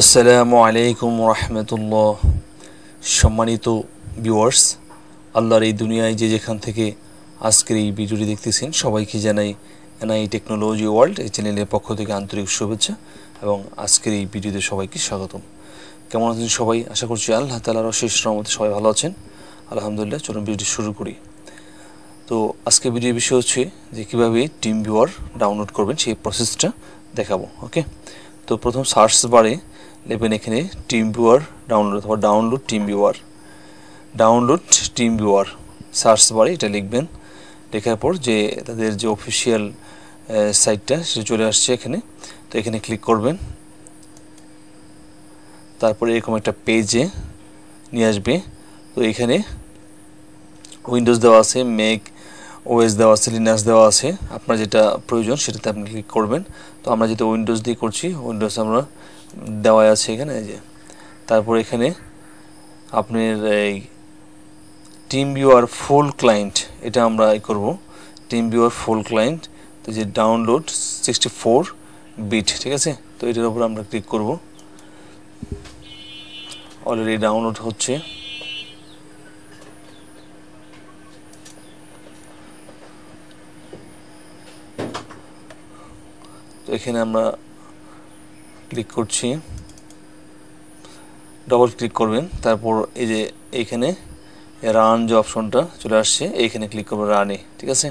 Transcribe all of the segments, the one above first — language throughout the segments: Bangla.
আসসালামু আলাইকুম রহমতুল্লাহ। সম্মানিত ভিউয়ার্স, আল্লাহর এই দুনিয়ায় যে যেখান থেকে আজকের এই ভিডিওটি দেখতেছেন সবাইকে জানাই এনআই টেকনোলজি ওয়ার্ল্ড এই চ্যানেলের পক্ষ থেকে আন্তরিক শুভেচ্ছা এবং আজকের এই ভিডিওতে সবাইকে স্বাগতম। কেমন আছেন সবাই? আশা করছি আল্লাহ তাআলার অশেষ রহমতে সবাই ভালো আছেন। আলহামদুলিল্লাহ। চলুন ভিডিওটি শুরু করি। তো আজকে ভিডিওর বিষয় হচ্ছে যে কীভাবে টিম ভিউয়ার ডাউনলোড করবেন সেই প্রসেসটা দেখাবো। ওকে, তো প্রথম সার্চ বারে নেবেন এখানে টিম ভিউয়ার ডাউনলোড অথবা ডাউনলোড টিম ভিউয়ার সার্চ বারে এটা লিখবেন। লেখার পর যে তাদের যে অফিসিয়াল সাইটটা সেটা চলে আসছে এখানে, তো এখানে ক্লিক করবেন। তারপরে এরকম একটা পেজে নিয়ে আসবে। তো এখানে উইন্ডোজ দেওয়া আছে, ম্যাক ওএস দেওয়া আছে, লিনাক্স দেওয়া আছে, আপনার যেটা প্রয়োজন সেটাতে আপনি ক্লিক করবেন। তো আমরা যেটা উইন্ডোজ দিয়ে করছি, উইন্ডোজ আমরা দেওয়া আছে এখানে। যে তারপর এখানে আপনার এই টিম ভিউয়ার ফুল ক্লায়েন্ট এটা আমরা করব। টিম ভিউয়ার ফুল ক্লায়েন্ট, তো যে ডাউনলোড 64 বিট, ঠিক আছে। তো এটার উপর আমরা ক্লিক করব। অলরেডি ডাউনলোড হচ্ছে। তো এখানে আমরা ক্লিক করছি, ডবল ক্লিক করবেন। তারপর এই যে এইখানে রান যে অপশনটা চলে আসছে, এইখানে ক্লিক করবেন রানে, ঠিক আছে।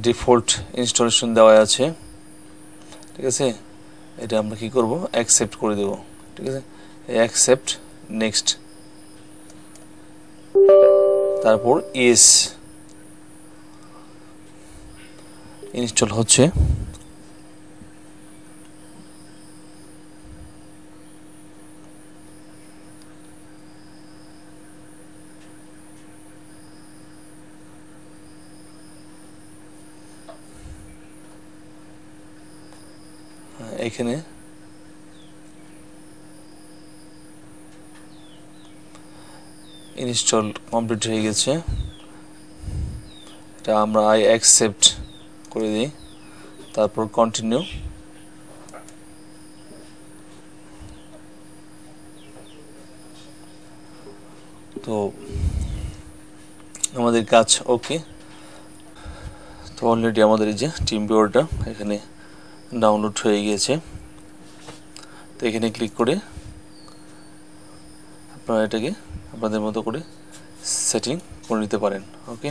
ডিফল্ট ইনস্টলেশন দেওয়া আছে, ঠিক আছে। এটা আমরা কি করব, অ্যাকসেপ্ট করে দেব, ঠিক আছে। অ্যাকসেপ্ট, নেক্সট, তারপর ইয়েস। ইনস্টল হচ্ছে। এখানে ইনস্টল কমপ্লিট হয়ে গেছে। এটা আমরা আই অ্যাকসেপ্ট করে দিই, তারপর কন্টিনিউ। তো আমাদের কাজ ওকে। তো অলরেডি আমাদের এই যে টিম ভিউয়ারটা এখানে ডাউনলোড হয়ে গিয়েছে। তো এখানে ক্লিক করে আপনারা এটাকে আপনাদের মতো করে সেটিং করে নিতে পারেন। ওকে,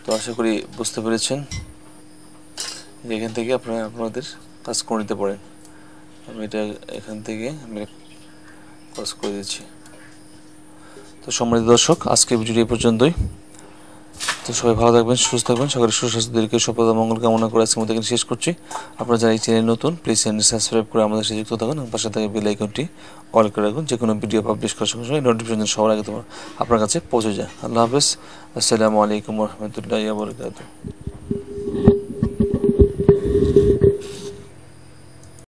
তো আশা করি বুঝতে পেরেছেন। এখান থেকে আপনারা আপনাদের কাজ করে নিতে পারেন। আমি এটা এখান থেকে আমি কাজ করে দিচ্ছি। তো সম্মানিত দর্শক, আজকে ভিডিওটি এই পর্যন্তই। তো সবাই ভালো থাকবেন, সুস্থ থাকবেন, সকলের সুস্বাস্থ্য দীর্ঘ সফলতা মঙ্গল কামনা করে আজকের মতো এখানে শেষ করছি। আপনারা যারা এই চ্যানেল নতুন, প্লিজ চ্যানেল সাবস্ক্রাইব করে আমাদের সাথে যুক্ত থাকুন এবং পাশে থাকা বেল আইকনটি অল করে রাখুন। যে কোনো ভিডিও পাবলিশ করার সঙ্গে সঙ্গে নোটিফিকেশন সবার আগে আপনার কাছে পৌঁছে যায়। আল্লাহ হাফেজ। আসসালামু আলাইকুম রহমতুল্লাহি ওয়া বারাকাতুহু।